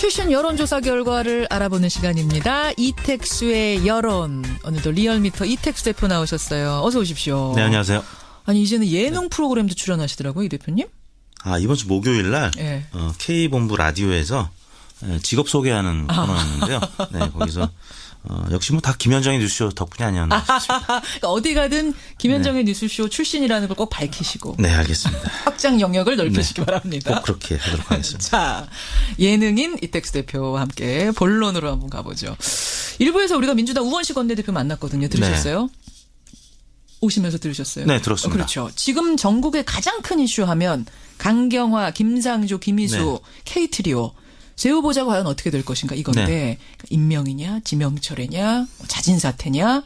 최신 여론조사 결과를 알아보는 시간입니다. 이택수의 여론. 오늘도 리얼미터 이택수 대표 나오셨어요. 어서 오십시오. 네, 안녕하세요. 아니 이제는 예능 프로그램도 출연하시더라고요, 이 대표님. 아, 이번 주 목요일 날 네. K본부 라디오에서 직업 소개하는 코너였는데요. 네, 거기서 역시 뭐 다 김현정의 뉴스쇼 덕분이 아니었나 싶습니다. 그러니까 어디 가든 김현정의 뉴스쇼 출신이라는 걸 꼭 밝히시고 네, 알겠습니다. 확장 영역을 넓히시기 바랍니다. 꼭 그렇게 하도록 하겠습니다. 자, 예능인 이택수 대표와 함께 본론으로 한번 가보죠. 일부에서 우리가 민주당 우원식 원내대표 만났거든요. 들으셨어요? 오시면서 들으셨어요? 네, 들었습니다. 그렇죠. 지금 전국의 가장 큰 이슈 하면 강경화, 김상조, 김희수, K트리오. 새 후보자가 과연 어떻게 될 것인가 이건데 임명이냐 지명철이냐 자진사퇴냐.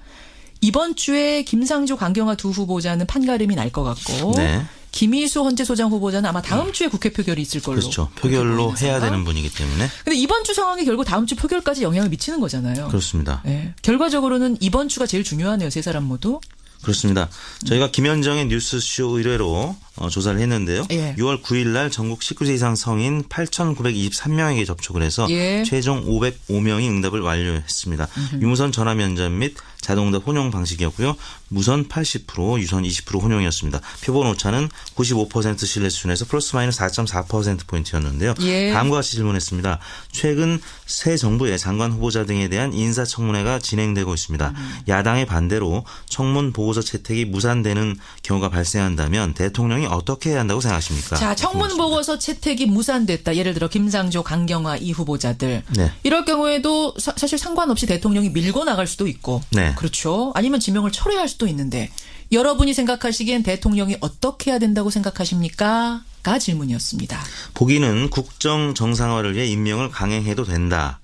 이번 주에 김상조, 강경화 두 후보자는 판가름이 날 것 같고 네. 김희수 헌재소장 후보자는 아마 다음 주에 국회 표결이 있을 걸로. 그렇죠. 표결로 해야 되는 분이기 때문에. 근데 이번 주 상황이 결국 다음 주 표결까지 영향을 미치는 거잖아요. 그렇습니다. 네. 결과적으로는 이번 주가 제일 중요하네요. 세 사람 모두. 그렇습니다. 저희가 김현정의 뉴스쇼 의뢰로 조사를 했는데요. 예. 6월 9일 날 전국 19세 이상 성인 8,923명에게 접촉을 해서 예. 최종 505명이 응답을 완료했습니다. 유무선 전화 면접 및 자동응답 혼용 방식이었고요. 무선 80%, 유선 20% 혼용이었습니다. 표본 오차는 95% 신뢰 수준에서 플러스 마이너스 4.4%포인트였는데요. 예. 다음과 같이 질문했습니다. 최근 새 정부의 장관 후보자 등에 대한 인사청문회가 진행되고 있습니다. 야당의 반대로 청문 보고서 채택이 무산되는 경우가 발생한다면 대통령이 어떻게 해야 한다고 생각하십니까? 자, 청문 보고서 채택이 무산됐다. 예를 들어 김상조, 강경화 이 후보자들. 네. 이럴 경우에도 사실 상관없이 대통령이 밀고 나갈 수도 있고. 네. 그렇죠. 아니면 지명을 철회할 수도 있는데 여러분이 생각하시기엔 대통령이 어떻게 해야 된다고 생각하십니까? 가 질문이었습니다. 보기는 국정 정상화를 위해 임명을 강행해도 된다.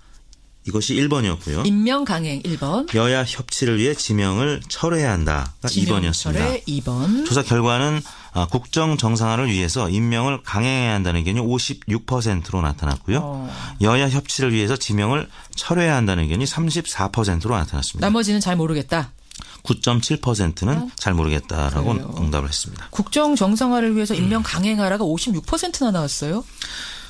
이것이 1번이었고요. 임명 강행 1번. 여야 협치를 위해 지명을 철회해야 한다가 2번이었습니다. 철회 2번. 조사 결과는 국정 정상화를 위해서 임명을 강행해야 한다는 의견이 56%로 나타났고요. 여야 협치를 위해서 지명을 철회해야 한다는 의견이 34%로 나타났습니다. 나머지는 잘 모르겠다. 9.7%는 잘 모르겠다라고 그래요. 응답을 했습니다. 국정 정상화를 위해서 임명 강행하라가 56%나 나왔어요.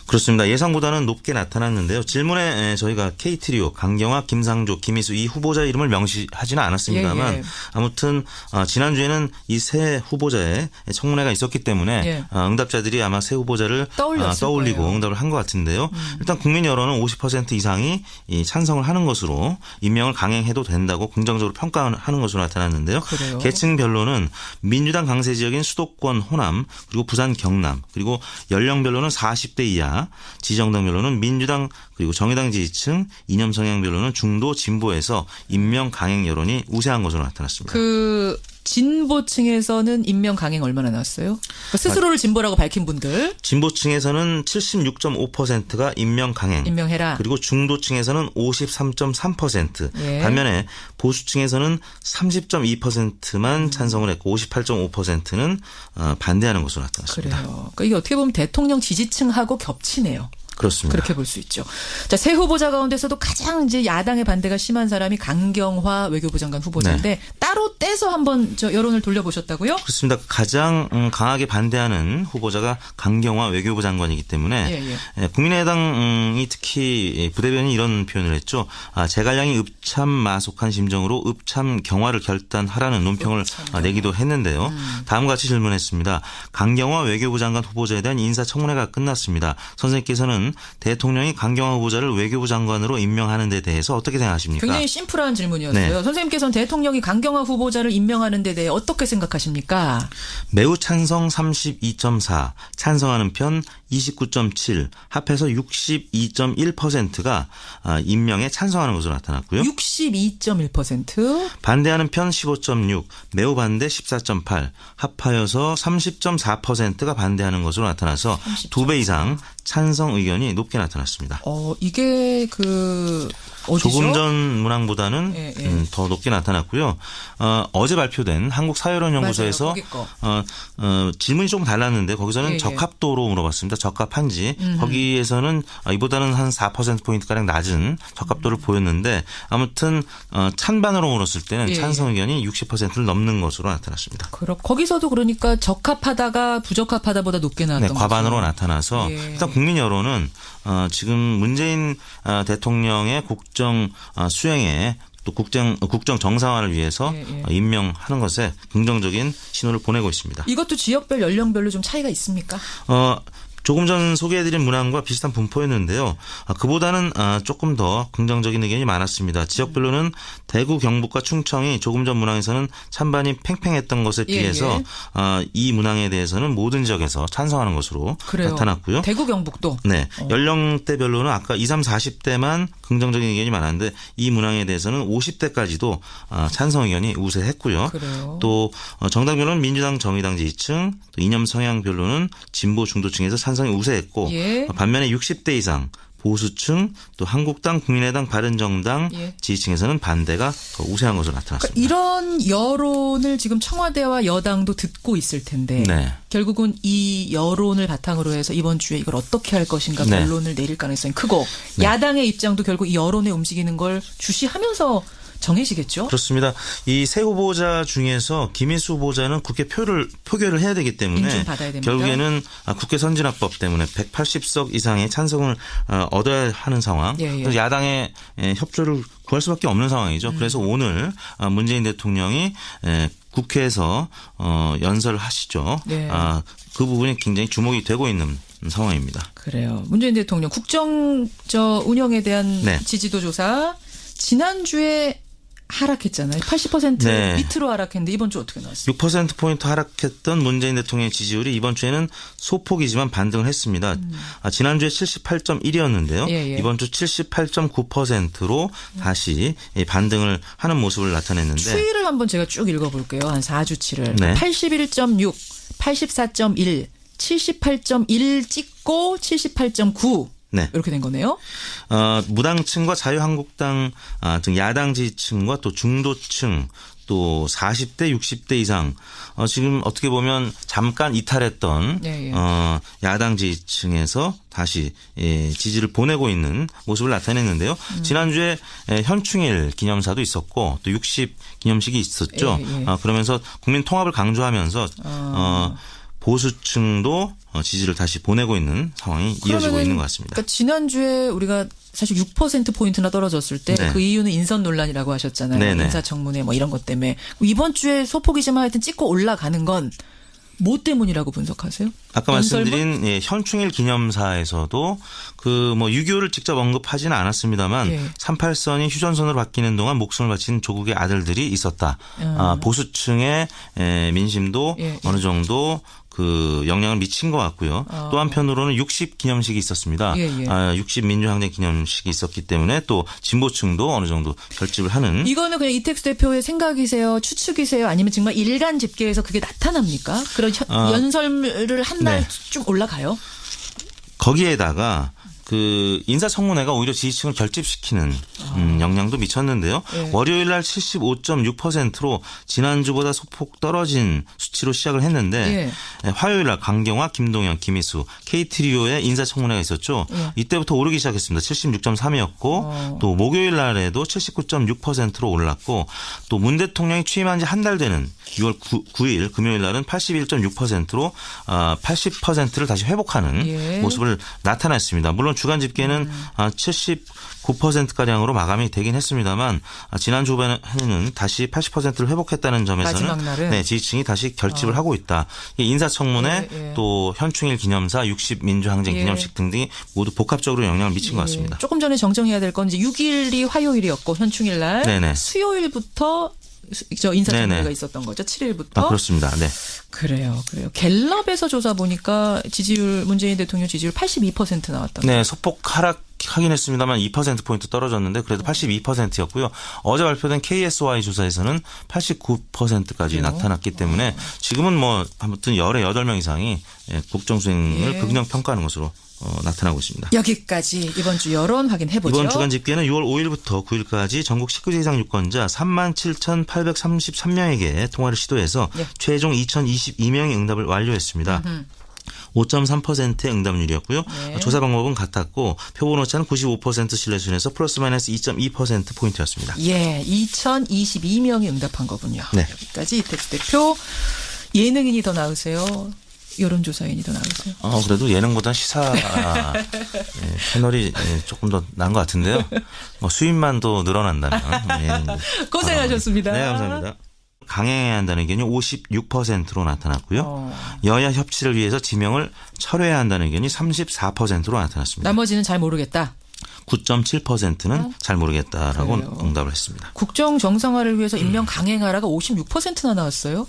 그렇습니다. 예상보다는 높게 나타났는데요. 질문에 저희가 K트리오, 강경화, 김상조, 김희수 이 후보자 이름을 명시하지는 않았습니다만 예. 아무튼 지난주에는 이 세 후보자의 청문회가 있었기 때문에 응답자들이 아마 세 후보자를 떠올리고 거예요. 응답을 한 것 같은데요. 일단 국민 여론은 50% 이상이 이 찬성을 하는 것으로 임명을 강행해도 된다고 긍정적으로 평가하는 것으로 나타났는데요. 그래요. 계층별로는 민주당 강세 지역인 수도권 호남 그리고 부산 경남 그리고 연령별로는 40대 이하 지정당별로는 민주당 그리고 정의당 지지층 이념 성향별로는 중도 진보에서 임명 강행 여론이 우세한 것으로 나타났습니다. 그 진보층에서는 임명 강행 얼마나 나왔어요? 그러니까 스스로를 진보라고 밝힌 분들. 진보층에서는 76.5%가 임명 강행. 임명해라. 그리고 중도층에서는 53.3%. 예. 반면에 보수층에서는 30.2%만 찬성을 했고 58.5%는 반대하는 것으로 나타났습니다. 그래요. 그러니까 이게 어떻게 보면 대통령 지지층하고 겹치네요. 그렇습니다. 그렇게 볼 수 있죠. 자, 세 후보자 가운데서도 가장 이제 야당의 반대가 심한 사람이 강경화 외교부 장관 후보자인데 따로 떼서 한번 저 여론을 돌려보셨다고요? 그렇습니다. 가장 강하게 반대하는 후보자가 강경화 외교부 장관이기 때문에 국민의당이 특히 부대변인이 이런 표현을 했죠. 제갈량이 읍참마속한 심정으로 읍참경화를 결단하라는 논평을 내기도 했는데요. 다음과 같이 질문했습니다. 강경화 외교부 장관 후보자에 대한 인사청문회가 끝났습니다. 선생님께서는 대통령이 강경화 후보자를 외교부 장관으로 임명하는 데 대해서 어떻게 생각하십니까? 굉장히 심플한 질문이었어요. 네. 선생님께서는 대통령이 강경화 후보자를 임명하는 데 대해 어떻게 생각하십니까? 매우 찬성 32.4, 찬성하는 편 29.7, 합해서 62.1%가 임명에 찬성하는 것으로 나타났고요. 62.1%. 반대하는 편 15.6, 매우 반대 14.8, 합하여서 30.4%가 반대하는 것으로 나타나서 2배 이상 찬성 의견이 높게 나타났습니다. 이게 어디죠? 조금 전 문항보다는 더 높게 나타났고요. 어제 발표된 한국사회론연구소에서 질문이 조금 달랐는데 거기서는 적합도로 물어봤습니다. 적합한지. 거기에서는 이보다는 한 4%포인트가량 낮은 적합도를 보였는데 아무튼 찬반으로 물었을 때는 찬성 의견이 60%를 넘는 것으로 나타났습니다. 거기서도 그러니까 적합하다가 부적합하다보다 높게 나왔던 네, 과반으로 거죠. 나타나서 일단 국민 여론은 지금 문재인 대통령의 국정 수행에 또 국정 정상화를 위해서 임명하는 것에 긍정적인 신호를 보내고 있습니다. 이것도 지역별 연령별로 좀 차이가 있습니까? 조금 전 소개해드린 문항과 비슷한 분포였는데요. 그보다는 조금 더 긍정적인 의견이 많았습니다. 지역별로는 대구, 경북과 충청이 조금 전 문항에서는 찬반이 팽팽했던 것에 비해서 이 문항에 대해서는 모든 지역에서 찬성하는 것으로 그래요. 나타났고요. 대구, 경북도. 네, 연령대별로는 아까 20, 30, 40대만 긍정적인 의견이 많았는데 이 문항에 대해서는 50대까지도 찬성 의견이 우세했고요. 그래요. 또 정당별로는 민주당, 정의당 지지층, 또 이념 성향별로는 진보 중도층에서 찬성이 우세했고 반면에 60대 이상 보수층 또 한국당, 국민의당, 바른정당 지지층에서는 반대가 더 우세한 것으로 나타났습니다. 그러니까 이런 여론을 지금 청와대와 여당도 듣고 있을 텐데 결국은 이 여론을 바탕으로 해서 이번 주에 이걸 어떻게 할 것인가 결론을 내릴 가능성이 크고 야당의 입장도 결국 이 여론에 움직이는 걸 주시하면서 정해지겠죠? 그렇습니다. 이 세 후보자 중에서 김희수 후보자는 국회 표결을 해야 되기 때문에 인증받아야 됩니다. 결국에는 국회 선진화법 때문에 180석 이상의 찬성을 얻어야 하는 상황. 그래서 야당의 협조를 구할 수밖에 없는 상황이죠. 그래서 오늘 문재인 대통령이 국회에서 연설을 하시죠. 그 부분이 굉장히 주목이 되고 있는 상황입니다. 그래요. 문재인 대통령 국정 운영에 대한 지지도 조사 지난주에 하락했잖아요. 80% 밑으로 하락했는데 이번 주 어떻게 나왔어요? 6%포인트 하락했던 문재인 대통령의 지지율이 이번 주에는 소폭이지만 반등을 했습니다. 지난주에 78.1이었는데요. 이번 주 78.9%로 다시 반등을 하는 모습을 나타냈는데 추이를 한번 제가 쭉 읽어볼게요. 한 4주치를. 81.6, 84.1, 78.1 찍고 78.9. 이렇게 된 거네요. 무당층과 자유한국당 등 야당 지지층과 또 중도층 또 40대 60대 이상 지금 어떻게 보면 잠깐 이탈했던 야당 지지층에서 다시 지지를 보내고 있는 모습을 나타냈는데요. 지난주에 현충일 기념사도 있었고 또 60 기념식이 있었죠. 그러면서 국민 통합을 강조하면서 보수층도 지지를 다시 보내고 있는 상황이 이어지고 있는 것 같습니다. 그러니까 지난주에 우리가 사실 6%포인트나 떨어졌을 때 그 이유는 인선 논란이라고 하셨잖아요. 인사청문회 뭐 이런 것 때문에. 이번 주에 소폭이지만 하여튼 찍고 올라가는 건 뭐 때문이라고 분석하세요? 아까 말씀드린 현충일 기념사에서도 그 뭐 6.25를 직접 언급하지는 않았습니다만 38선이 휴전선으로 바뀌는 동안 목숨을 바친 조국의 아들들이 있었다. 보수층의 민심도 어느 정도 그 영향을 미친 것 같고요. 또 한편으로는 60 기념식이 있었습니다. 60 민주항쟁 기념식이 있었기 때문에 또 진보층도 어느 정도 결집을 하는. 이거는 그냥 이택수 대표의 생각이세요? 추측이세요? 아니면 정말 일간 집계에서 그게 나타납니까? 그런 연설을 한 날 쭉 올라가요? 거기에다가 그 인사청문회가 오히려 지지층을 결집시키는 영향도 미쳤는데요. 월요일 날 75.6%로 지난주보다 소폭 떨어진 수치로 시작을 했는데 화요일 날 강경화, 김동연, 김희수, K트리오의 인사청문회가 있었죠. 이때부터 오르기 시작했습니다. 76.3이었고 또 목요일 날에도 79.6%로 올랐고 또 문 대통령이 취임한 지 한 달 되는 6월 9일 금요일 날은 81.6%로 80%를 다시 회복하는 모습을 나타냈습니다. 물론 주간 집계는 79%가량으로 마감이 되긴 했습니다만 지난주 후반에는 다시 80%를 회복했다는 점에서는 지지층이 다시 결집을 하고 있다. 인사청문회 또 현충일 기념사 60 민주항쟁 기념식 등등이 모두 복합적으로 영향을 미친 것 같습니다. 조금 전에 정정해야 될 건 이제 6일이 화요일이었고 현충일 날 수요일부터 인사청문회가 있었던 거죠. 7일부터. 그렇습니다. 그래요. 갤럽에서 조사 보니까 지지율 문재인 대통령 지지율 82% 나왔다. 소폭 하락하긴 했습니다만 2%포인트 떨어졌는데 그래도 82%였고요. 어제 발표된 KSY 조사에서는 89%까지 나타났기 때문에 지금은 뭐 아무튼 열의 8명 이상이 국정 수행을 긍정평가하는 것으로 나타나고 있습니다. 여기까지 이번 주 여론 확인해보죠. 이번 주간 집계는 6월 5일부터 9일까지 전국 19세 이상 유권자 37,833명에게 통화를 시도해서 최종 2,022명이 응답을 완료했습니다. 5.3%의 응답률이었고요. 조사 방법은 같았고 표본 오차는 95% 신뢰 수준에서 플러스 마이너스 2.2%포인트였습니다. 2,022명이 응답한 거군요. 여기까지 이택수 대표. 예능인이 더 나으세요? 여론조사인이더 나오세요? 그래도 예능보다 시사 채널이 조금 더 나은 것 같은데요. 수입만 더 늘어난다면. 고생하셨습니다. 네, 감사합니다. 강행해야 한다는 의견이 56%로 나타났고요. 여야 협치를 위해서 지명을 철회해야 한다는 의견이 34%로 나타났습니다. 나머지는 잘 모르겠다. 9.7%는 잘 모르겠다라고 그래요. 응답을 했습니다. 국정 정상화를 위해서 임명 강행하라가 56%나 나왔어요.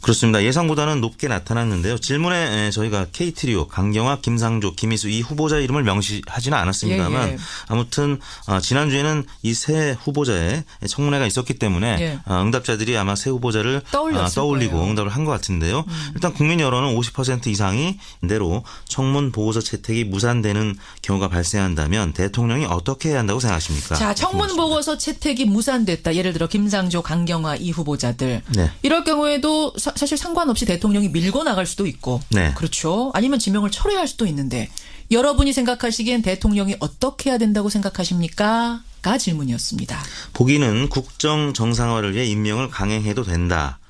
그렇습니다. 예상보다는 높게 나타났는데요. 질문에 저희가 KT리오, 강경화, 김상조, 김희수 이 후보자 이름을 명시하지는 않았습니다만 아무튼 지난주에는 이 세 후보자의 청문회가 있었기 때문에 응답자들이 아마 세 후보자를 떠올리고 거예요. 응답을 한 것 같은데요. 일단 국민 여론은 50% 이상이 대로 청문 보고서 채택이 무산되는 경우가 발생한다면 대통령이 어떻게 해야 한다고 생각하십니까? 자, 청문 보고서 채택이 무산됐다. 예를 들어 김상조, 강경화 이 후보자들. 네. 이럴 경우에도 사실 상관없이 대통령이 밀고 나갈 수도 있고. 네. 그렇죠. 아니면 지명을 철회할 수도 있는데 여러분이 생각하시기엔 대통령이 어떻게 해야 된다고 생각하십니까? 가 질문이었습니다. 보기는 국정 정상화를 위해 임명을 강행해도 된다.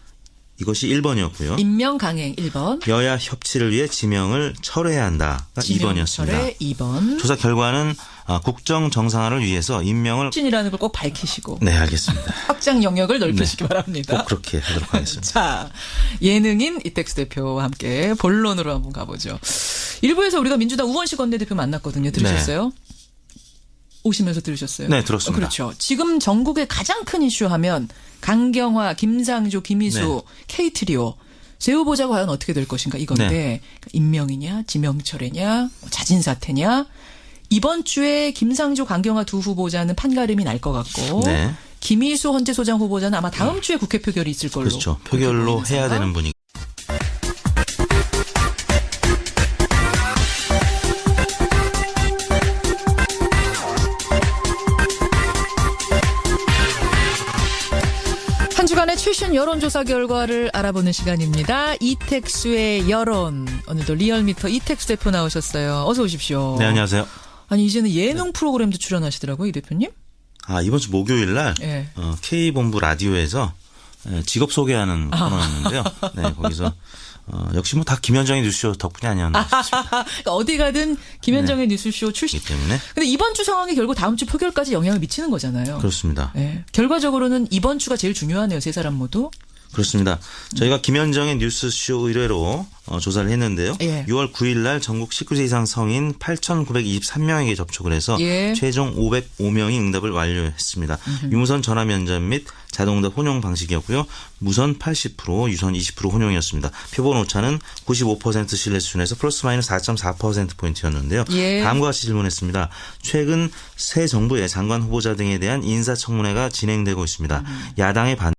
이것이 1번이었고요. 임명 강행 1번. 여야 협치를 위해 지명을 철회해야 한다가 2번이었습니다. 철회 2번. 조사 결과는 국정 정상화를 위해서 임명을 확진이라는 걸 꼭 밝히시고. 네, 알겠습니다. 확장 영역을 넓히시기 바랍니다. 꼭 그렇게 하도록 하겠습니다. 자, 예능인 이택수 대표와 함께 본론으로 한번 가보죠. 일부에서 우리가 민주당 우원식 원내대표 만났거든요. 들으셨어요? 오시면서 들으셨어요? 네, 들었습니다. 그렇죠. 지금 전국의 가장 큰 이슈 하면 강경화, 김상조, 김희수, K트리오. 새 후보자가 과연 어떻게 될 것인가 이건데 임명이냐 지명철회냐 자진사퇴냐. 이번 주에 김상조, 강경화 두 후보자는 판가름이 날 것 같고 김희수 헌재소장 후보자는 아마 다음 주에 국회 표결이 있을 걸로. 그렇죠. 표결로 해야 되는 분이. 한 주간의 최신 여론조사 결과를 알아보는 시간입니다. 이택수의 여론. 오늘도 리얼미터 이택수 대표 나오셨어요. 어서 오십시오. 네, 안녕하세요. 아니 이제는 예능 프로그램도 출연하시더라고요, 이 대표님. 이번 주 목요일 날 K본부 라디오에서 직업 소개하는 코너였는데요. 네, 거기서 역시 뭐 다 김현정의 뉴스쇼 덕분이 아니었나 싶습니다. 그러니까 어디 가든 김현정의 뉴스쇼 출신 때문에. 근데 이번 주 상황이 결국 다음 주 표결까지 영향을 미치는 거잖아요. 그렇습니다. 네. 결과적으로는 이번 주가 제일 중요하네요. 세 사람 모두. 그렇습니다. 저희가 김현정의 뉴스쇼 의뢰로 조사를 했는데요. 6월 9일 날 전국 19세 이상 성인 8,923명에게 접촉을 해서 최종 505명이 응답을 완료했습니다. 유무선 전화 면접 및 자동응답 혼용 방식이었고요. 무선 80%, 유선 20% 혼용이었습니다. 표본 오차는 95% 신뢰 수준에서 플러스 마이너스 4.4%포인트였는데요. 다음과 같이 질문했습니다. 최근 새 정부의 장관 후보자 등에 대한 인사청문회가 진행되고 있습니다. 야당의 반